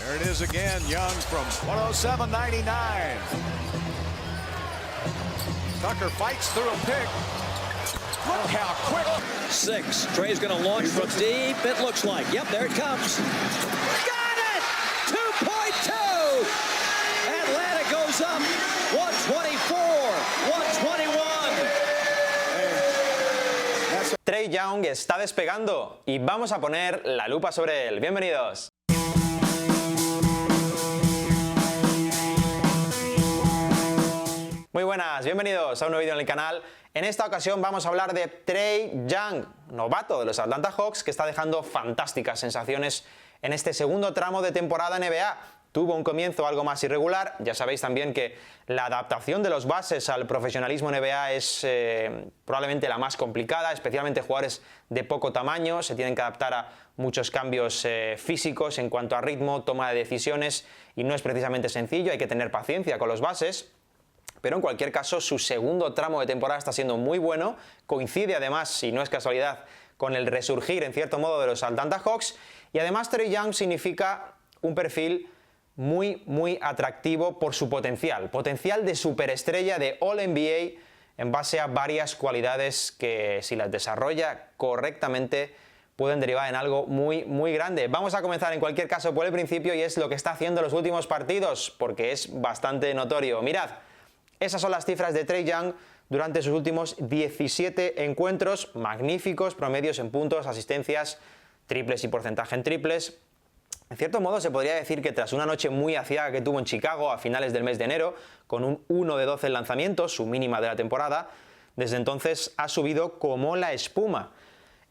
There it is again, Young from 107.99. Tucker fights through a pick. Look how quick. 6. Trey's going to launch from deep. It looks like. Yep, there it comes. Got it! 2.2! Atlanta goes up 124, 121. Trae Young está despegando y vamos a poner la lupa sobre él. Bienvenidos. Muy buenas, bienvenidos a un nuevo vídeo en el canal. En esta ocasión vamos a hablar de Trae Young, novato de los Atlanta Hawks, que está dejando fantásticas sensaciones en este segundo tramo de temporada NBA. Tuvo un comienzo algo más irregular, ya sabéis también que la adaptación de los bases al profesionalismo NBA es probablemente la más complicada, especialmente jugadores de poco tamaño, se tienen que adaptar a muchos cambios físicos en cuanto a ritmo, toma de decisiones, y no es precisamente sencillo, hay que tener paciencia con los bases. Pero en cualquier caso, su segundo tramo de temporada está siendo muy bueno, coincide además, si no es casualidad, con el resurgir en cierto modo de los Atlanta Hawks, y además Trae Young significa un perfil muy atractivo por su potencial de superestrella, de All-NBA, en base a varias cualidades que, si las desarrolla correctamente, pueden derivar en algo muy grande. Vamos a comenzar en cualquier caso por el principio, y es lo que está haciendo en los últimos partidos, porque es bastante notorio. Mirad, esas son las cifras de Trae Young durante sus últimos 17 encuentros, magníficos promedios en puntos, asistencias, triples y porcentaje en triples. En cierto modo se podría decir que tras una noche muy aciaga que tuvo en Chicago a finales del mes de enero, con un 1 de 12 en lanzamientos, su mínima de la temporada, desde entonces ha subido como la espuma.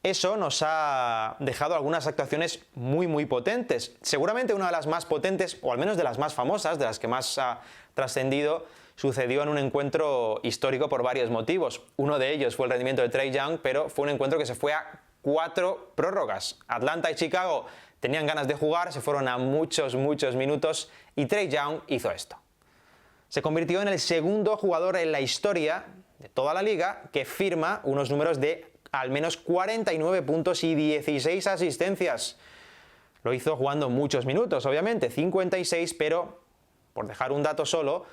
Eso nos ha dejado algunas actuaciones muy potentes. Seguramente una de las más potentes, o al menos de las más famosas, de las que más ha trascendido, sucedió en un encuentro histórico por varios motivos. Uno de ellos fue el rendimiento de Trae Young, pero fue un encuentro que se fue a 4 prórrogas. Atlanta y Chicago tenían ganas de jugar, se fueron a muchos minutos, y Trae Young hizo esto. Se convirtió en el segundo jugador en la historia de toda la liga que firma unos números de al menos 49 puntos y 16 asistencias. Lo hizo jugando muchos minutos, obviamente, 56, pero por dejar un dato solo,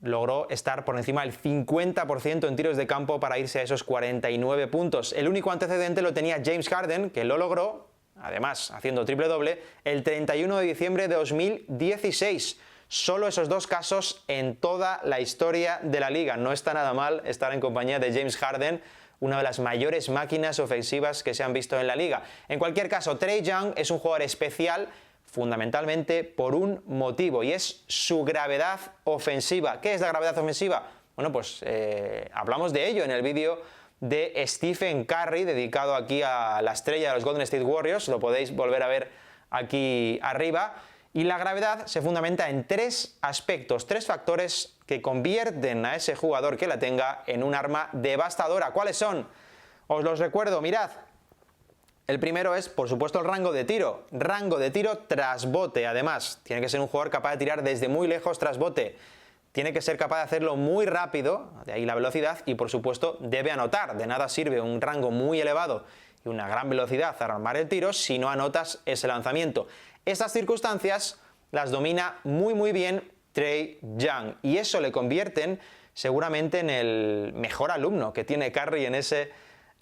logró estar por encima del 50% en tiros de campo para irse a esos 49 puntos. El único antecedente lo tenía James Harden, que lo logró, además haciendo triple-doble, el 31 de diciembre de 2016. Solo esos dos casos en toda la historia de la liga. No está nada mal estar en compañía de James Harden, una de las mayores máquinas ofensivas que se han visto en la liga. En cualquier caso, Trae Young es un jugador especial fundamentalmente por un motivo, y es su gravedad ofensiva. ¿Qué es la gravedad ofensiva? Bueno, pues hablamos de ello en el vídeo de Stephen Curry, dedicado aquí a la estrella de los Golden State Warriors, lo podéis volver a ver aquí arriba. Y la gravedad se fundamenta en 3 aspectos, 3 factores que convierten a ese jugador que la tenga en un arma devastadora. ¿Cuáles son? Os los recuerdo, mirad. El primero es, por supuesto, el rango de tiro tras bote. Además, tiene que ser un jugador capaz de tirar desde muy lejos tras bote. Tiene que ser capaz de hacerlo muy rápido, de ahí la velocidad, y por supuesto debe anotar. De nada sirve un rango muy elevado y una gran velocidad para armar el tiro si no anotas ese lanzamiento. Estas circunstancias las domina muy bien Trae Young, y eso le convierten seguramente en el mejor alumno que tiene Curry en ese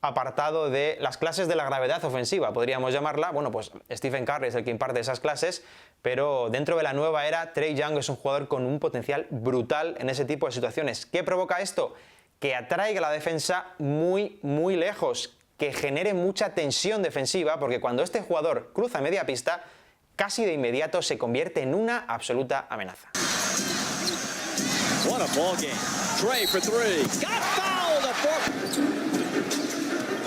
apartado de las clases de la gravedad ofensiva, podríamos llamarla. Bueno, pues Stephen Curry es el que imparte esas clases, pero dentro de la nueva era, Trae Young es un jugador con un potencial brutal en ese tipo de situaciones. ¿Qué provoca esto? Que atraiga la defensa muy lejos, que genere mucha tensión defensiva, porque cuando este jugador cruza media pista, casi de inmediato se convierte en una absoluta amenaza. What a ball game. Trae for 3. Got fouled.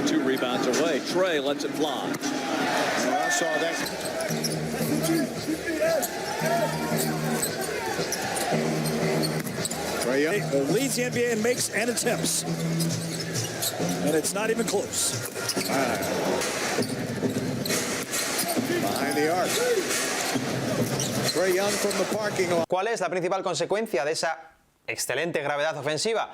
2 rebounds away. Trae lets it fly. I saw that. Trae Young leads the NBA in makes and attempts, and it's not even close. Behind the arc. Trae Young from the parking lot. ¿Cuál es la principal consecuencia de esa excelente gravedad ofensiva?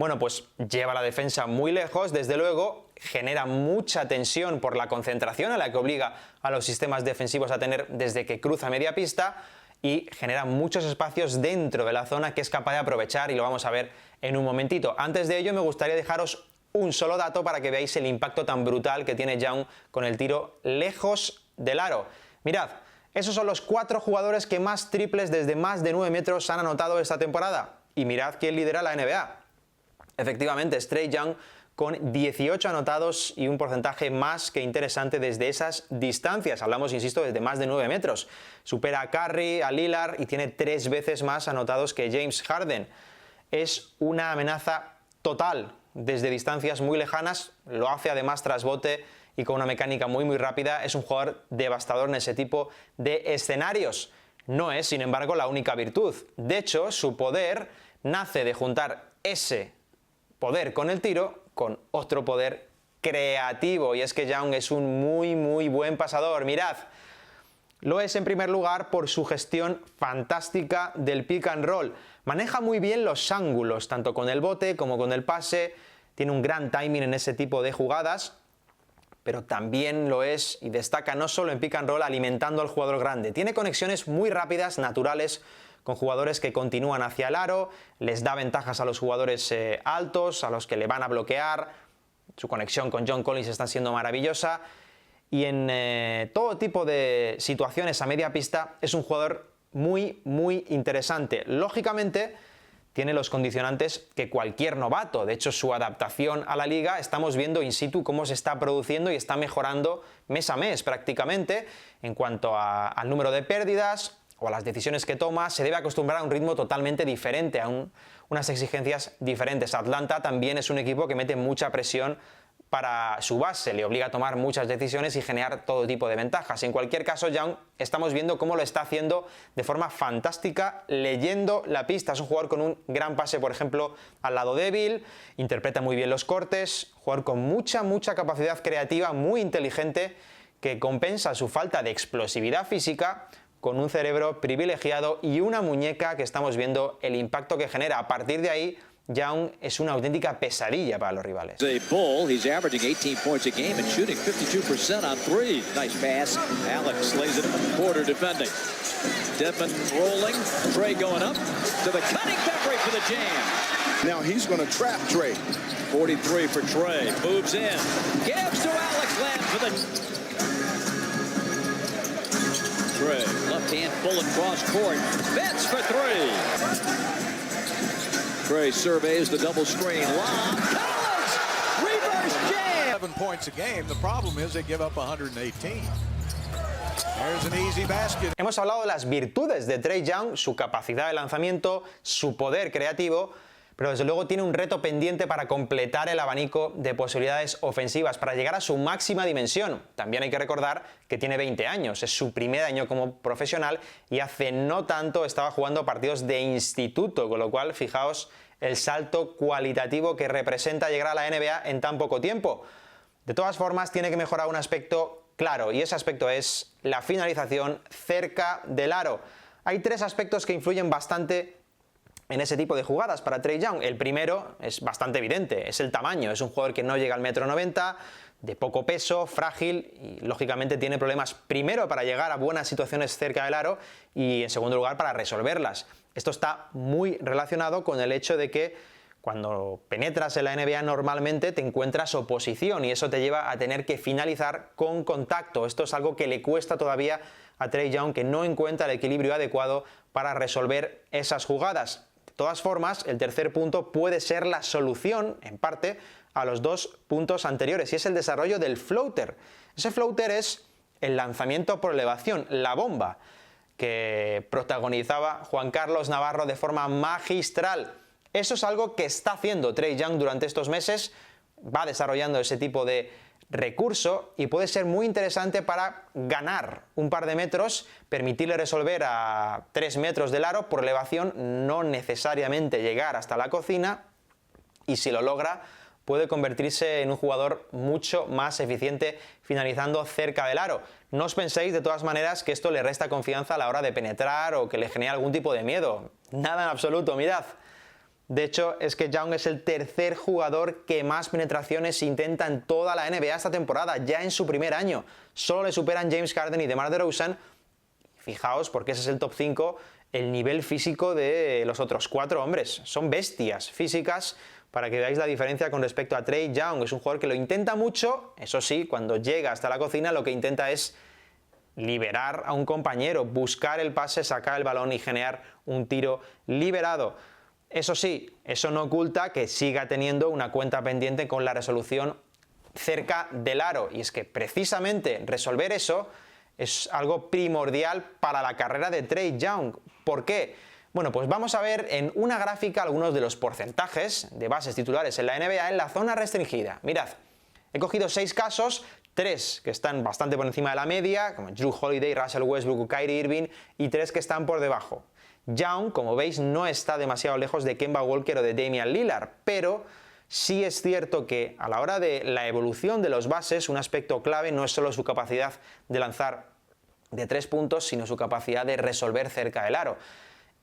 Bueno, pues lleva la defensa muy lejos, desde luego, genera mucha tensión por la concentración a la que obliga a los sistemas defensivos a tener desde que cruza media pista y genera muchos espacios dentro de la zona que es capaz de aprovechar y lo vamos a ver en un momentito. Antes de ello me gustaría dejaros un solo dato para que veáis el impacto tan brutal que tiene Young con el tiro lejos del aro. Mirad, esos son los 4 jugadores que más triples desde más de 9 metros han anotado esta temporada. Y mirad quién lidera la NBA. Efectivamente, es Trae Young con 18 anotados y un porcentaje más que interesante desde esas distancias. Hablamos, insisto, desde más de 9 metros. Supera a Curry, a Lillard y tiene 3 veces más anotados que James Harden. Es una amenaza total desde distancias muy lejanas. Lo hace además tras bote y con una mecánica muy rápida. Es un jugador devastador en ese tipo de escenarios. No es, sin embargo, la única virtud. De hecho, su poder nace de juntar ese poder con el tiro con otro poder creativo, y es que Young es un muy buen pasador. Mirad, lo es en primer lugar por su gestión fantástica del pick and roll. Maneja muy bien los ángulos, tanto con el bote como con el pase, tiene un gran timing en ese tipo de jugadas, pero también lo es y destaca no solo en pick and roll alimentando al jugador grande, tiene conexiones muy rápidas, naturales, con jugadores que continúan hacia el aro, les da ventajas a los jugadores altos, a los que le van a bloquear. Su conexión con John Collins está siendo maravillosa y en todo tipo de situaciones a media pista es un jugador muy interesante. Lógicamente tiene los condicionantes que cualquier novato. De hecho, su adaptación a la liga estamos viendo in situ cómo se está produciendo y está mejorando mes a mes prácticamente en cuanto al número de pérdidas o a las decisiones que toma. Se debe acostumbrar a un ritmo totalmente diferente, a unas exigencias diferentes. Atlanta también es un equipo que mete mucha presión para su base, le obliga a tomar muchas decisiones y generar todo tipo de ventajas. En cualquier caso, Young estamos viendo cómo lo está haciendo de forma fantástica, leyendo la pista. Es un jugador con un gran pase, por ejemplo, al lado débil, interpreta muy bien los cortes, jugador con mucha capacidad creativa, muy inteligente, que compensa su falta de explosividad física con un cerebro privilegiado y una muñeca que estamos viendo el impacto que genera. A partir de ahí, Young es una auténtica pesadilla para los rivales. Bull, he's averaging 18 points a game and shooting 52% on three. Nice pass. Alex lays it in the quarter defending. Devin rolling. Trae going up to the cutting Bembry for the jam. Now he's going to trap Trae. 43 for Trae. Moves in. Gives to Alex Lamb for the... Trae, left hand bullet cross court. Fits for three. Trae surveys the double screen. Lob. Collins! Reverse jam! 7 points a game. The problem is they give up 118. There's an easy basket. Hemos hablado de las virtudes de Trae Young, su capacidad de lanzamiento, su poder creativo, pero desde luego tiene un reto pendiente para completar el abanico de posibilidades ofensivas, para llegar a su máxima dimensión. También hay que recordar que tiene 20 años, es su primer año como profesional y hace no tanto estaba jugando partidos de instituto, con lo cual fijaos el salto cualitativo que representa llegar a la NBA en tan poco tiempo. De todas formas, tiene que mejorar un aspecto claro, y ese aspecto es la finalización cerca del aro. Hay 3 aspectos que influyen bastante en ese tipo de jugadas para Trae Young. El primero es bastante evidente, es el tamaño. Es un jugador que no llega al 1,90 m, de poco peso, frágil y lógicamente tiene problemas primero para llegar a buenas situaciones cerca del aro y en segundo lugar para resolverlas. Esto está muy relacionado con el hecho de que cuando penetras en la NBA normalmente te encuentras oposición y eso te lleva a tener que finalizar con contacto. Esto es algo que le cuesta todavía a Trae Young, que no encuentra el equilibrio adecuado para resolver esas jugadas. De todas formas, el tercer punto puede ser la solución, en parte, a los 2 puntos anteriores, y es el desarrollo del floater. Ese floater es el lanzamiento por elevación, la bomba, que protagonizaba Juan Carlos Navarro de forma magistral. Eso es algo que está haciendo Trae Young durante estos meses, va desarrollando ese tipo de recurso y puede ser muy interesante para ganar un par de metros, permitirle resolver a 3 metros del aro por elevación, no necesariamente llegar hasta la cocina, y si lo logra puede convertirse en un jugador mucho más eficiente finalizando cerca del aro. No os penséis de todas maneras que esto le resta confianza a la hora de penetrar o que le genere algún tipo de miedo. Nada en absoluto, mirad. De hecho, es que Young es el tercer jugador que más penetraciones intenta en toda la NBA esta temporada, ya en su primer año. Solo le superan James Harden y DeMar DeRozan. Fijaos, porque ese es el top 5, el nivel físico de los otros 4 hombres. Son bestias físicas, para que veáis la diferencia con respecto a Trae Young. Es un jugador que lo intenta mucho, eso sí, cuando llega hasta la cocina lo que intenta es liberar a un compañero, buscar el pase, sacar el balón y generar un tiro liberado. Eso sí, eso no oculta que siga teniendo una cuenta pendiente con la resolución cerca del aro. Y es que precisamente resolver eso es algo primordial para la carrera de Trae Young. ¿Por qué? Bueno, pues vamos a ver en una gráfica algunos de los porcentajes de bases titulares en la NBA en la zona restringida. Mirad, he cogido 6 casos, 3 que están bastante por encima de la media, como Jrue Holiday, Russell Westbrook, Kyrie Irving, y 3 que están por debajo. Young, como veis, no está demasiado lejos de Kemba Walker o de Damian Lillard, pero sí es cierto que a la hora de la evolución de los bases, un aspecto clave no es solo su capacidad de lanzar de 3 puntos, sino su capacidad de resolver cerca del aro.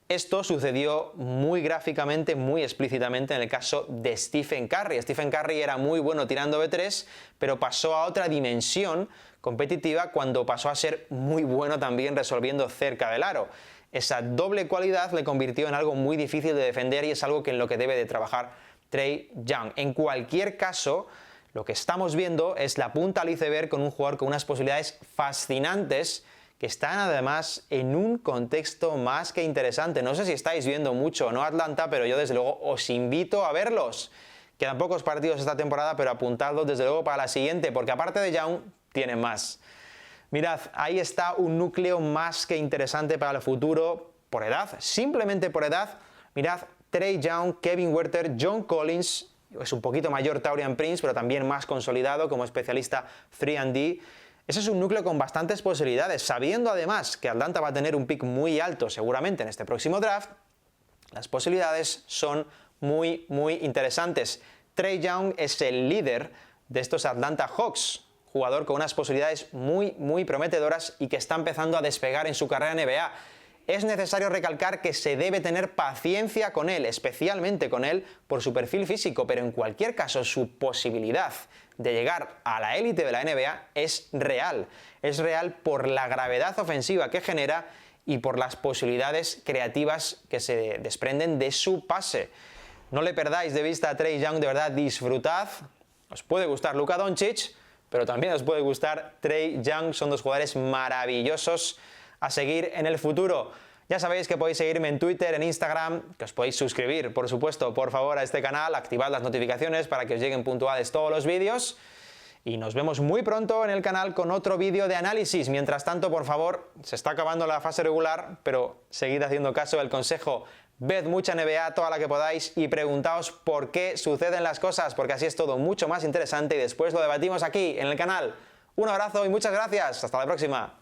Esto sucedió muy gráficamente, muy explícitamente en el caso de Stephen Curry. Stephen Curry era muy bueno tirando de 3, pero pasó a otra dimensión competitiva cuando pasó a ser muy bueno también resolviendo cerca del aro. Esa doble cualidad le convirtió en algo muy difícil de defender y es algo en lo que debe de trabajar Trae Young. En cualquier caso, lo que estamos viendo es la punta al iceberg con un jugador con unas posibilidades fascinantes que están además en un contexto más que interesante. No sé si estáis viendo mucho o no Atlanta, pero yo desde luego os invito a verlos. Quedan pocos partidos esta temporada, pero apuntadlos desde luego para la siguiente, porque aparte de Young, tienen más. Mirad, ahí está un núcleo más que interesante para el futuro, por edad, simplemente por edad. Mirad, Trae Young, Kevin Huerter, John Collins, es un poquito mayor Taurean Prince, pero también más consolidado como especialista 3&D. Ese es un núcleo con bastantes posibilidades, sabiendo además que Atlanta va a tener un pick muy alto seguramente en este próximo draft. Las posibilidades son muy interesantes. Trae Young es el líder de estos Atlanta Hawks, jugador con unas posibilidades muy prometedoras y que está empezando a despegar en su carrera en NBA. Es necesario recalcar que se debe tener paciencia con él, especialmente con él por su perfil físico, pero en cualquier caso su posibilidad de llegar a la élite de la NBA es real. Es real por la gravedad ofensiva que genera y por las posibilidades creativas que se desprenden de su pase. No le perdáis de vista a Trae Young, de verdad disfrutad. Os puede gustar Luka Doncic, pero también os puede gustar Trae Young. Son 2 jugadores maravillosos a seguir en el futuro. Ya sabéis que podéis seguirme en Twitter, en Instagram, que os podéis suscribir, por supuesto, por favor, a este canal, activad las notificaciones para que os lleguen puntuales todos los vídeos. Y nos vemos muy pronto en el canal con otro vídeo de análisis. Mientras tanto, por favor, se está acabando la fase regular, pero seguid haciendo caso del consejo. Ved mucha NBA, toda la que podáis, y preguntaos por qué suceden las cosas, porque así es todo mucho más interesante y después lo debatimos aquí, en el canal. Un abrazo y muchas gracias. Hasta la próxima.